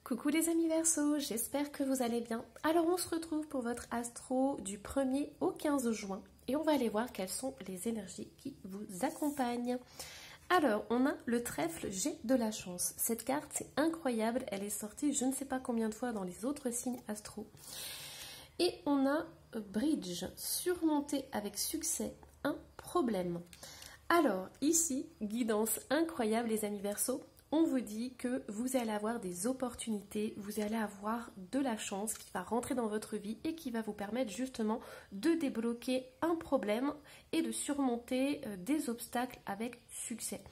Coucou les amis Verseau, j'espère que vous allez bien. Alors on se retrouve pour votre astro du 1er au 15 juin et on va aller voir quelles sont les énergies qui vous accompagnent. Alors on a le trèfle, j'ai de la chance. Cette carte c'est incroyable, elle est sortie je ne sais pas combien de fois dans les autres signes astro. Et on a bridge, surmonter avec succès un problème. Alors ici, guidance incroyable les amis Verseau. On vous dit que vous allez avoir des opportunités, vous allez avoir de la chance qui va rentrer dans votre vie et qui va vous permettre justement de débloquer un problème et de surmonter des obstacles avec succès.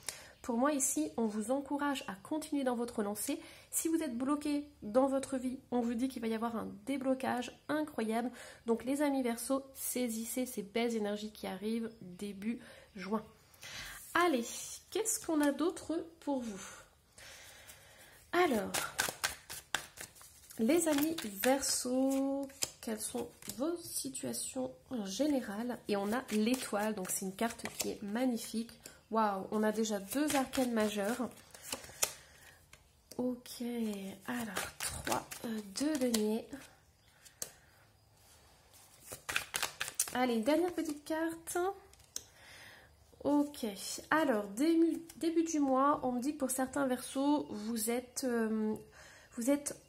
Pour moi ici, on vous encourage à continuer dans votre lancée. Si vous êtes bloqué dans votre vie, on vous dit qu'il va y avoir un déblocage incroyable. Donc les amis Verseau, saisissez ces belles énergies qui arrivent début juin. Allez, qu'est-ce qu'on a d'autre pour vous ? Alors, les amis Verseau, quelles sont vos situations en général? Et on a l'étoile, donc c'est une carte qui est magnifique. Waouh, on a déjà 2 arcanes majeures. Ok, alors 2 deniers. Allez, une dernière petite carte. Ok, alors début du mois, on me dit que pour certains Verseaux, vous êtes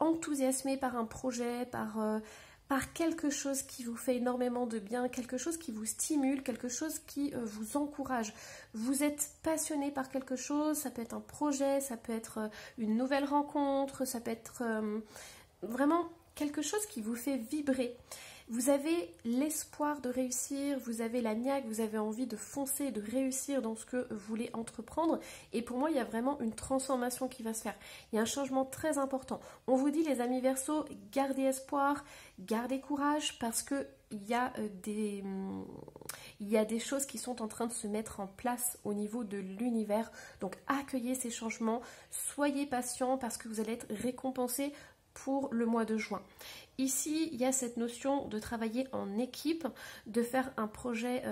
enthousiasmé par un projet, par quelque chose qui vous fait énormément de bien, quelque chose qui vous stimule, quelque chose qui vous encourage. Vous êtes passionné par quelque chose, ça peut être un projet, ça peut être une nouvelle rencontre, ça peut être vraiment quelque chose qui vous fait vibrer. Vous avez l'espoir de réussir, vous avez la niaque, vous avez envie de foncer, de réussir dans ce que vous voulez entreprendre. Et pour moi, il y a vraiment une transformation qui va se faire. Il y a un changement très important. On vous dit, les amis Verseau, gardez espoir, gardez courage parce que il y a des choses qui sont en train de se mettre en place au niveau de l'univers. Donc, accueillez ces changements, soyez patient parce que vous allez être récompensé pour le mois de juin. Ici, il y a cette notion de travailler en équipe, de faire un projet,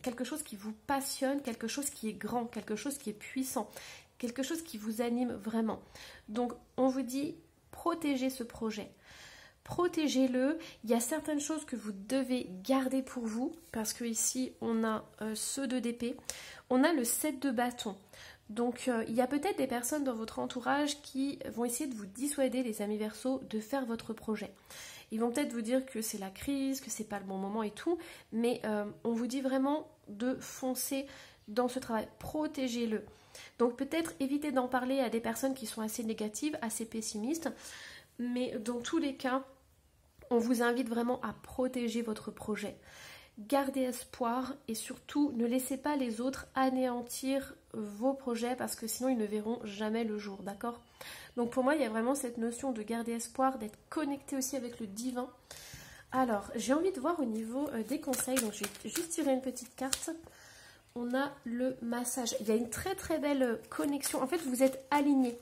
quelque chose qui vous passionne, quelque chose qui est grand, quelque chose qui est puissant, quelque chose qui vous anime vraiment. Donc, on vous dit, protégez ce projet. Protégez-le. Il y a certaines choses que vous devez garder pour vous, parce que ici, on a ce 2 d'épée. On a le 7 de bâton. Donc, il y a peut-être des personnes dans votre entourage qui vont essayer de vous dissuader, les amis Verseau, de faire votre projet. Ils vont peut-être vous dire que c'est la crise, que c'est pas le bon moment et tout, mais on vous dit vraiment de foncer dans ce travail. Protégez-le. Donc, peut-être évitez d'en parler à des personnes qui sont assez négatives, assez pessimistes, mais dans tous les cas, on vous invite vraiment à protéger votre projet. Gardez espoir et surtout ne laissez pas les autres anéantir vos projets parce que sinon ils ne verront jamais le jour, d'accord? Donc pour moi il y a vraiment cette notion de garder espoir, d'être connecté aussi avec le divin. Alors j'ai envie de voir au niveau des conseils, donc je vais juste tirer une petite carte. On a le massage, il y a une très très belle connexion, en fait vous êtes alignés.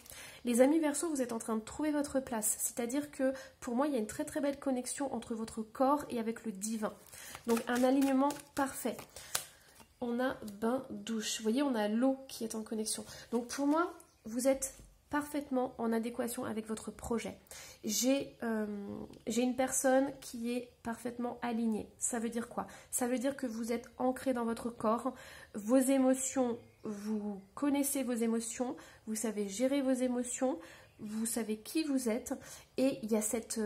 Les amis Verseau, vous êtes en train de trouver votre place, c'est-à-dire que pour moi il y a une très très belle connexion entre votre corps et avec le divin. Donc un alignement parfait. On a bain, douche, vous voyez on a l'eau qui est en connexion. Donc pour moi vous êtes parfaitement en adéquation avec votre projet. J'ai une personne qui est parfaitement alignée. Ça veut dire quoi? Ça veut dire que vous êtes ancré dans votre corps, vos émotions, vous connaissez vos émotions, vous savez gérer vos émotions, vous savez qui vous êtes et il y a cette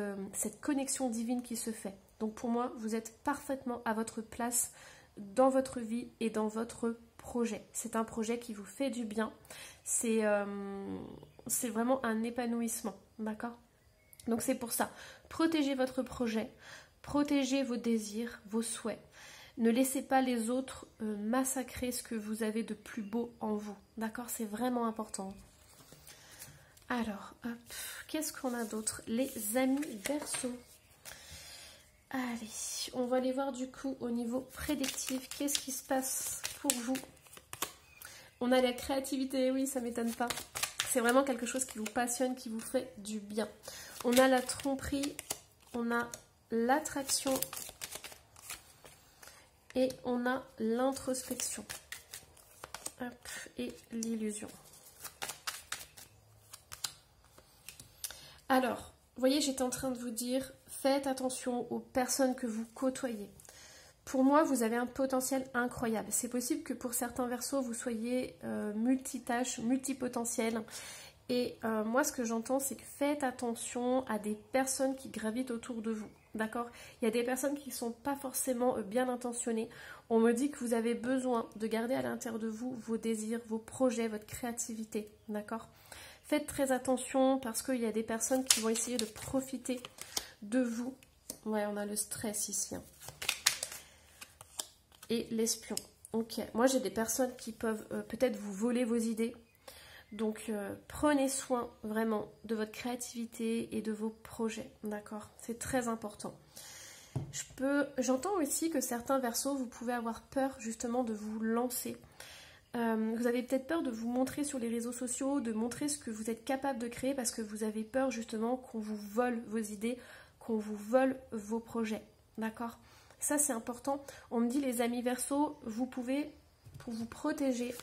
connexion divine qui se fait. Donc pour moi, vous êtes parfaitement à votre place dans votre vie et dans votre projet. C'est un projet qui vous fait du bien. C'est vraiment un épanouissement, d'accord? Donc c'est pour ça. Protégez votre projet, protégez vos désirs, vos souhaits. Ne laissez pas les autres massacrer ce que vous avez de plus beau en vous, d'accord? C'est vraiment important. Alors, hop, qu'est-ce qu'on a d'autre? Les amis Verseau. Allez, on va aller voir du coup au niveau prédictif. Qu'est-ce qui se passe pour vous? On a la créativité, oui, ça ne m'étonne pas. C'est vraiment quelque chose qui vous passionne, qui vous fait du bien. On a la tromperie, on a l'attraction et on a l'introspection. Et l'illusion. Alors, vous voyez, j'étais en train de vous dire, faites attention aux personnes que vous côtoyez. Pour moi, vous avez un potentiel incroyable. C'est possible que pour certains Verseaux, vous soyez multitâches, multipotentiels. Et moi, ce que j'entends, c'est que faites attention à des personnes qui gravitent autour de vous. D'accord? Il y a des personnes qui ne sont pas forcément bien intentionnées. On me dit que vous avez besoin de garder à l'intérieur de vous vos désirs, vos projets, votre créativité. D'accord? Faites très attention parce qu'il y a des personnes qui vont essayer de profiter de vous. Ouais, on a le stress ici. Hein. Et l'espion. Ok, moi j'ai des personnes qui peuvent peut-être vous voler vos idées. Donc prenez soin vraiment de votre créativité et de vos projets, d'accord? C'est très important. J'entends aussi que certains Verseaux, vous pouvez avoir peur justement de vous lancer. Vous avez peut-être peur de vous montrer sur les réseaux sociaux, de montrer ce que vous êtes capable de créer parce que vous avez peur justement qu'on vous vole vos idées, qu'on vous vole vos projets, d'accord? Ça c'est important. On me dit les amis Verseaux, vous pouvez, pour vous protéger,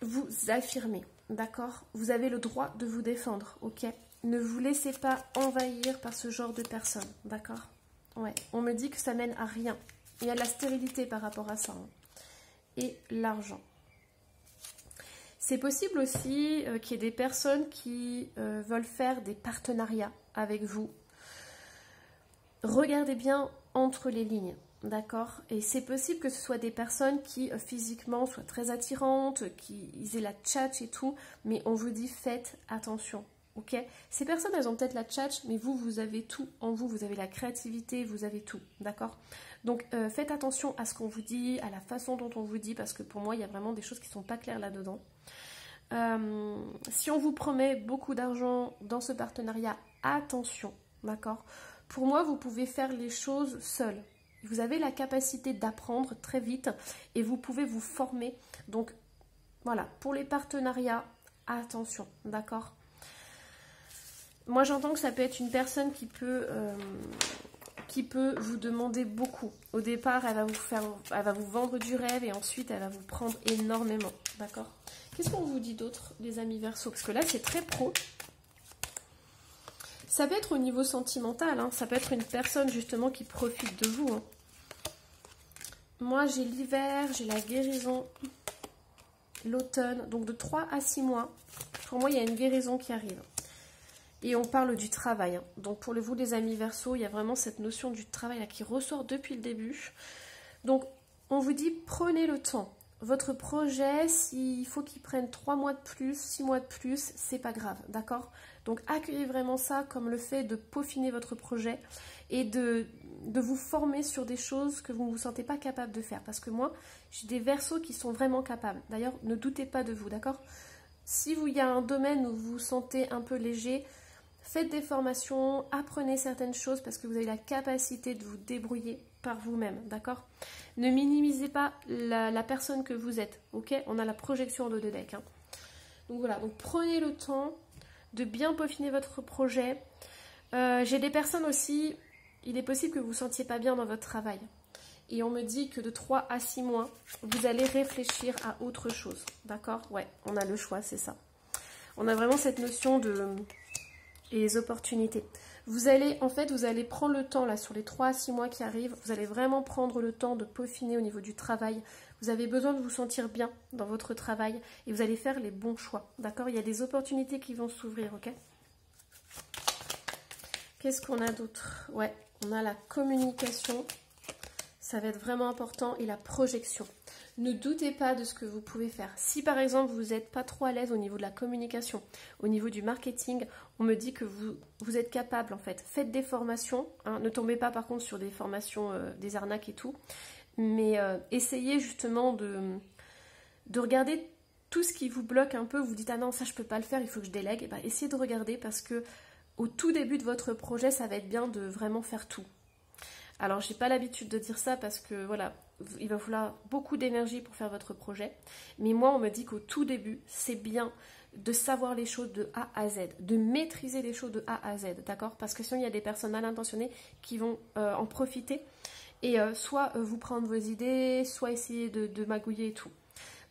vous affirmer, d'accord? Vous avez le droit de vous défendre, ok? Ne vous laissez pas envahir par ce genre de personnes, d'accord? Ouais, on me dit que ça mène à rien. Il y a de la stérilité par rapport à ça. Hein. Et l'argent. C'est possible aussi qu'il y ait des personnes qui veulent faire des partenariats avec vous. Regardez bien entre les lignes, d'accord? Et c'est possible que ce soit des personnes qui physiquement soient très attirantes, qui aient la tchatch et tout, mais on vous dit faites attention, ok? Ces personnes, elles ont peut-être la tchatch, mais vous, vous avez tout en vous, vous avez la créativité, vous avez tout, d'accord? Donc faites attention à ce qu'on vous dit, à la façon dont on vous dit, parce que pour moi, il y a vraiment des choses qui ne sont pas claires là-dedans. Si on vous promet beaucoup d'argent dans ce partenariat, attention, d'accord? Pour moi, vous pouvez faire les choses seul. Vous avez la capacité d'apprendre très vite et vous pouvez vous former. Donc, voilà, pour les partenariats, attention, d'accord? Moi, j'entends que ça peut être une personne qui peut vous demander beaucoup. Au départ, elle va vous vendre du rêve et ensuite, elle va vous prendre énormément, d'accord? Qu'est-ce qu'on vous dit d'autre, les amis Verseaux? Parce que là, c'est très pro. Ça peut être au niveau sentimental, hein. Ça peut être une personne justement qui profite de vous. Hein. Moi, j'ai l'hiver, j'ai la guérison, l'automne, donc de 3 à 6 mois. Pour moi, il y a une guérison qui arrive. Et on parle du travail. Hein. Donc pour vous, les amis Verseaux, il y a vraiment cette notion du travail là, qui ressort depuis le début. Donc, on vous dit, prenez le temps. Votre projet, s'il faut qu'il prenne 3 mois de plus, 6 mois de plus, c'est pas grave, d'accord? Donc accueillez vraiment ça comme le fait de peaufiner votre projet et de vous former sur des choses que vous ne vous sentez pas capable de faire. Parce que moi, j'ai des Verseaux qui sont vraiment capables. D'ailleurs, ne doutez pas de vous, d'accord? Si il y a un domaine où vous vous sentez un peu léger, faites des formations, apprenez certaines choses parce que vous avez la capacité de vous débrouiller par vous-même, d'accord? Ne minimisez pas la personne que vous êtes, ok? On a la projection de deux decks. Hein. Donc voilà, donc prenez le temps de bien peaufiner votre projet. J'ai des personnes aussi, il est possible que vous ne vous sentiez pas bien dans votre travail. Et on me dit que de 3 à 6 mois, vous allez réfléchir à autre chose, d'accord? Ouais, on a le choix, c'est ça. On a vraiment cette notion de... et les opportunités. Vous allez prendre le temps là sur les 3 à 6 mois qui arrivent, vous allez vraiment prendre le temps de peaufiner au niveau du travail. Vous avez besoin de vous sentir bien dans votre travail et vous allez faire les bons choix, d'accord? Il y a des opportunités qui vont s'ouvrir, ok? Qu'est-ce qu'on a d'autre? Ouais, on a la communication, ça va être vraiment important, et la projection. Ne doutez pas de ce que vous pouvez faire. Si par exemple vous n'êtes pas trop à l'aise au niveau de la communication, au niveau du marketing, on me dit que vous êtes capable en fait. Faites des formations, hein. Ne tombez pas par contre sur des formations, des arnaques et tout, mais essayez justement de regarder tout ce qui vous bloque un peu. Vous dites ah non ça je peux pas le faire, il faut que je délègue. Et ben, essayez de regarder parce que au tout début de votre projet ça va être bien de vraiment faire tout. Alors j'ai pas l'habitude de dire ça parce que voilà, il va falloir beaucoup d'énergie pour faire votre projet. Mais moi on me dit qu'au tout début c'est bien de savoir les choses de A à Z, de maîtriser les choses de A à Z, d'accord? Parce que sinon il y a des personnes mal intentionnées qui vont en profiter et soit vous prendre vos idées, soit essayer de magouiller et tout.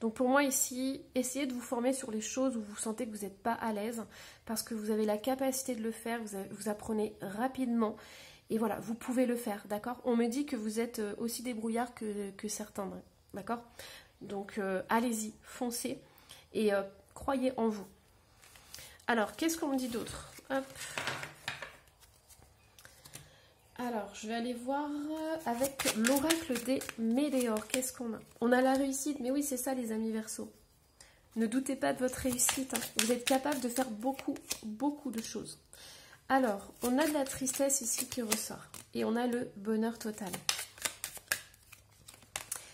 Donc pour moi ici, essayez de vous former sur les choses où vous sentez que vous n'êtes pas à l'aise, parce que vous avez la capacité de le faire, vous apprenez rapidement, et voilà, vous pouvez le faire, d'accord? On me dit que vous êtes aussi débrouillard que certains, d'accord? Donc allez-y, foncez, et croyez en vous. Alors, qu'est-ce qu'on me dit d'autre? Hop. Alors, je vais aller voir avec l'oracle des météores. Qu'est-ce qu'on a? On a la réussite, mais oui, c'est ça les amis Verseaux. Ne doutez pas de votre réussite. Hein. Vous êtes capable de faire beaucoup, beaucoup de choses. Alors, on a de la tristesse ici qui ressort. Et on a le bonheur total.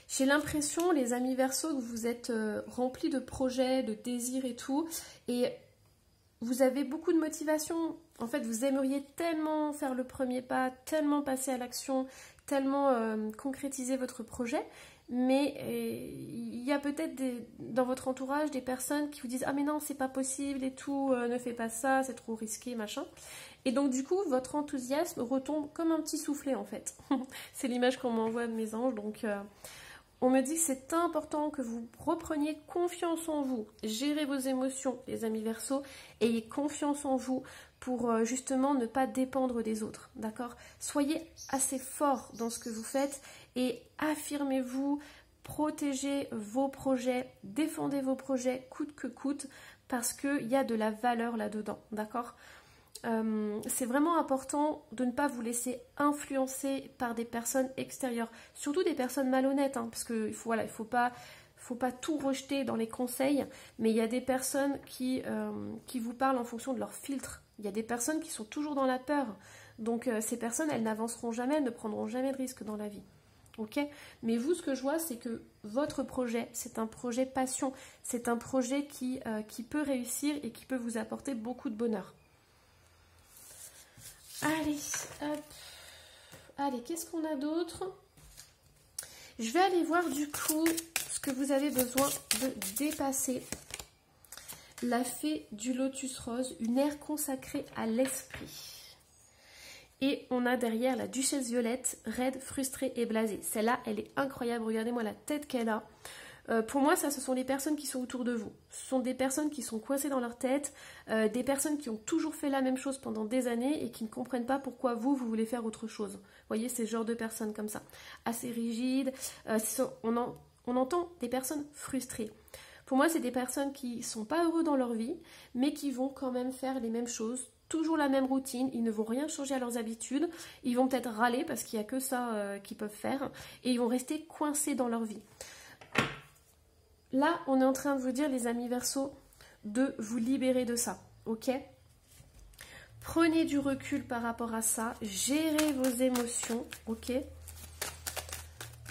J'ai l'impression, les amis Verseaux, que vous êtes remplis de projets, de désirs et tout. Et vous avez beaucoup de motivation. En fait, vous aimeriez tellement faire le premier pas, tellement passer à l'action, tellement concrétiser votre projet. Mais il y a peut-être dans votre entourage des personnes qui vous disent « Ah mais non, c'est pas possible et tout, ne fais pas ça, c'est trop risqué, machin. » Et donc du coup, votre enthousiasme retombe comme un petit soufflet en fait. C'est l'image qu'on m'envoie de mes anges, donc... On me dit que c'est important que vous repreniez confiance en vous. Gérez vos émotions, les amis Verseaux. Ayez confiance en vous pour justement ne pas dépendre des autres. D'accord? Soyez assez fort dans ce que vous faites et affirmez-vous, protégez vos projets, défendez vos projets coûte que coûte parce qu'il y a de la valeur là-dedans. D'accord? C'est vraiment important de ne pas vous laisser influencer par des personnes extérieures, surtout des personnes malhonnêtes, hein, parce qu'il voilà, faut pas tout rejeter dans les conseils, mais il y a des personnes qui vous parlent en fonction de leur filtre. Il y a des personnes qui sont toujours dans la peur, donc ces personnes, elles n'avanceront jamais, elles ne prendront jamais de risques dans la vie. Ok? Mais vous, ce que je vois, c'est que votre projet, c'est un projet passion, c'est un projet qui peut réussir et qui peut vous apporter beaucoup de bonheur. Allez, hop. Allez, qu'est-ce qu'on a d'autre? Je vais aller voir du coup ce que vous avez besoin de dépasser. La fée du lotus rose, une ère consacrée à l'esprit. Et on a derrière la duchesse Violette, raide, frustrée et blasée. Celle-là, elle est incroyable. Regardez-moi la tête qu'elle a. Pour moi, ça, ce sont les personnes qui sont autour de vous. Ce sont des personnes qui sont coincées dans leur tête, des personnes qui ont toujours fait la même chose pendant des années et qui ne comprennent pas pourquoi vous voulez faire autre chose. Vous voyez, c'est ce genre de personnes comme ça, assez rigides. On entend des personnes frustrées. Pour moi, c'est des personnes qui ne sont pas heureux dans leur vie, mais qui vont quand même faire les mêmes choses, toujours la même routine, ils ne vont rien changer à leurs habitudes, ils vont peut-être râler parce qu'il n'y a que ça qu'ils peuvent faire, et ils vont rester coincés dans leur vie. Là, on est en train de vous dire, les amis Verseaux, de vous libérer de ça, ok? Prenez du recul par rapport à ça, gérez vos émotions, ok?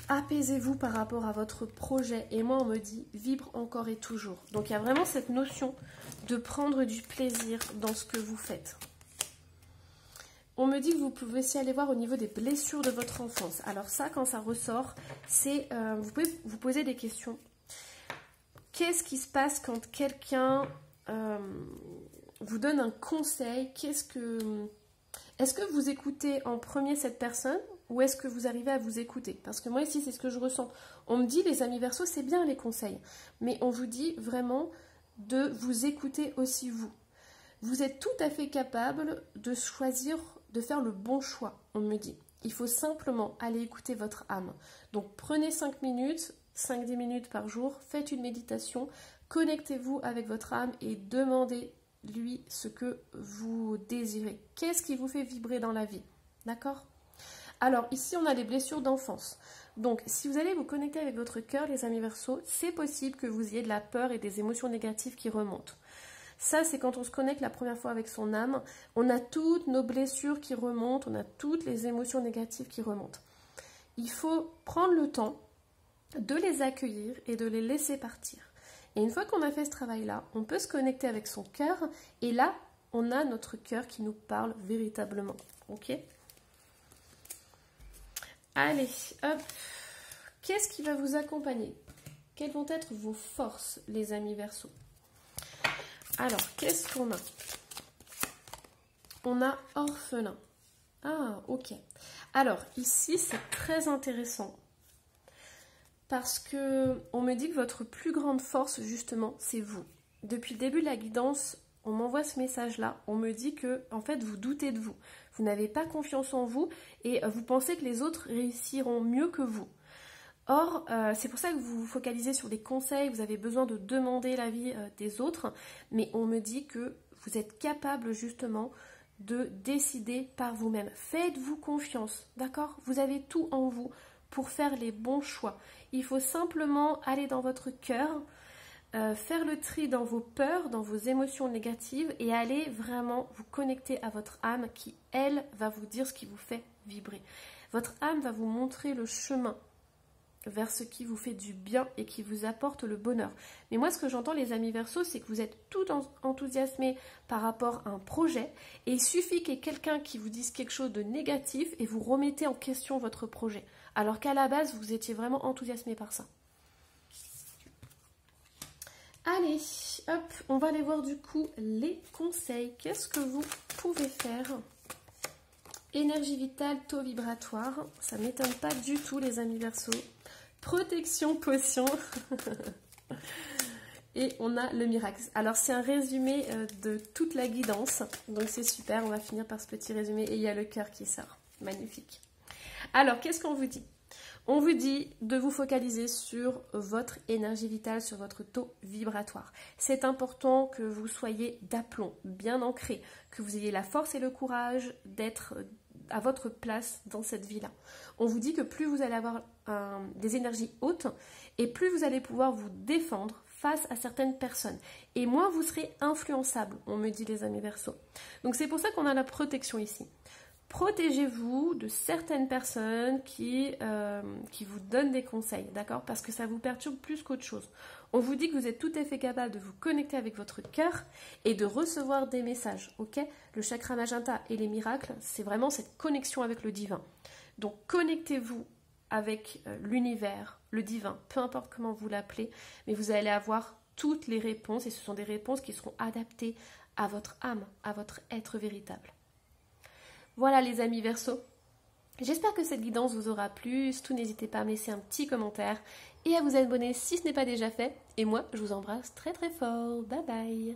Apaisez-vous par rapport à votre projet. Et moi, on me dit, vibre encore et toujours. Donc, il y a vraiment cette notion de prendre du plaisir dans ce que vous faites. On me dit que vous pouvez aussi aller voir au niveau des blessures de votre enfance. Alors ça, quand ça ressort, c'est vous pouvez vous poser des questions. Qu'est-ce qui se passe quand quelqu'un vous donne un conseil? Est-ce que vous écoutez en premier cette personne ou est-ce que vous arrivez à vous écouter? Parce que moi ici, c'est ce que je ressens. On me dit, les amis Verseaux, c'est bien les conseils. Mais on vous dit vraiment de vous écouter aussi vous. Vous êtes tout à fait capable de choisir, de faire le bon choix, on me dit. Il faut simplement aller écouter votre âme. Donc prenez 5 minutes, 5-10 minutes par jour, faites une méditation, connectez-vous avec votre âme et demandez-lui ce que vous désirez. Qu'est-ce qui vous fait vibrer dans la vie? D'accord? Alors ici on a les blessures d'enfance. Donc si vous allez vous connecter avec votre cœur, les amis Verseaux, c'est possible que vous ayez de la peur et des émotions négatives qui remontent. Ça, c'est quand on se connecte la première fois avec son âme. On a toutes nos blessures qui remontent, on a toutes les émotions négatives qui remontent. Il faut prendre le temps de les accueillir et de les laisser partir. Et une fois qu'on a fait ce travail-là, on peut se connecter avec son cœur et là, on a notre cœur qui nous parle véritablement. Ok? Allez, hop. Qu'est-ce qui va vous accompagner? Quelles vont être vos forces, les amis Verseaux? Alors, qu'est-ce qu'on a? On a orphelin. Ah, ok. Alors, ici, c'est très intéressant. parce que on me dit que votre plus grande force, justement, c'est vous. Depuis le début de la guidance, on m'envoie ce message-là. On me dit que, en fait, vous doutez de vous. Vous n'avez pas confiance en vous et vous pensez que les autres réussiront mieux que vous. Or, c'est pour ça que vous vous focalisez sur des conseils, vous avez besoin de demander l'avis des autres, mais on me dit que vous êtes capable justement de décider par vous-même. Faites-vous confiance, d'accord? Vous avez tout en vous pour faire les bons choix. Il faut simplement aller dans votre cœur, faire le tri dans vos peurs, dans vos émotions négatives et aller vraiment vous connecter à votre âme qui, elle, va vous dire ce qui vous fait vibrer. Votre âme va vous montrer le chemin vers ce qui vous fait du bien et qui vous apporte le bonheur. Mais moi, ce que j'entends, les amis Verseaux, c'est que vous êtes tout enthousiasmés par rapport à un projet et il suffit qu'il y ait quelqu'un qui vous dise quelque chose de négatif et vous remettez en question votre projet. Alors qu'à la base, vous étiez vraiment enthousiasmés par ça. Allez, hop, on va aller voir du coup les conseils. Qu'est-ce que vous pouvez faire ? Énergie vitale, taux vibratoire. Ça ne m'étonne pas du tout, les amis Verseaux. Protection, potion. Et on a le miracle. Alors, c'est un résumé de toute la guidance. Donc, c'est super. On va finir par ce petit résumé. Et il y a le cœur qui sort. Magnifique. Alors, qu'est-ce qu'on vous dit ? On vous dit de vous focaliser sur votre énergie vitale, sur votre taux vibratoire. C'est important que vous soyez d'aplomb, bien ancré, que vous ayez la force et le courage d'être à votre place dans cette vie-là. On vous dit que plus vous allez avoir des énergies hautes et plus vous allez pouvoir vous défendre face à certaines personnes. Et moins vous serez influençable, on me dit les amis Verseaux. Donc c'est pour ça qu'on a la protection ici. Protégez-vous de certaines personnes qui vous donnent des conseils, d'accord? Parce que ça vous perturbe plus qu'autre chose. On vous dit que vous êtes tout à fait capable de vous connecter avec votre cœur et de recevoir des messages, ok? Le chakra magenta et les miracles, c'est vraiment cette connexion avec le divin. Donc connectez-vous avec l'univers, le divin, peu importe comment vous l'appelez, mais vous allez avoir toutes les réponses et ce sont des réponses qui seront adaptées à votre âme, à votre être véritable. Voilà les amis Verseaux, j'espère que cette guidance vous aura plu, surtout n'hésitez pas à me laisser un petit commentaire et à vous abonner si ce n'est pas déjà fait. Et moi, je vous embrasse très très fort, bye bye.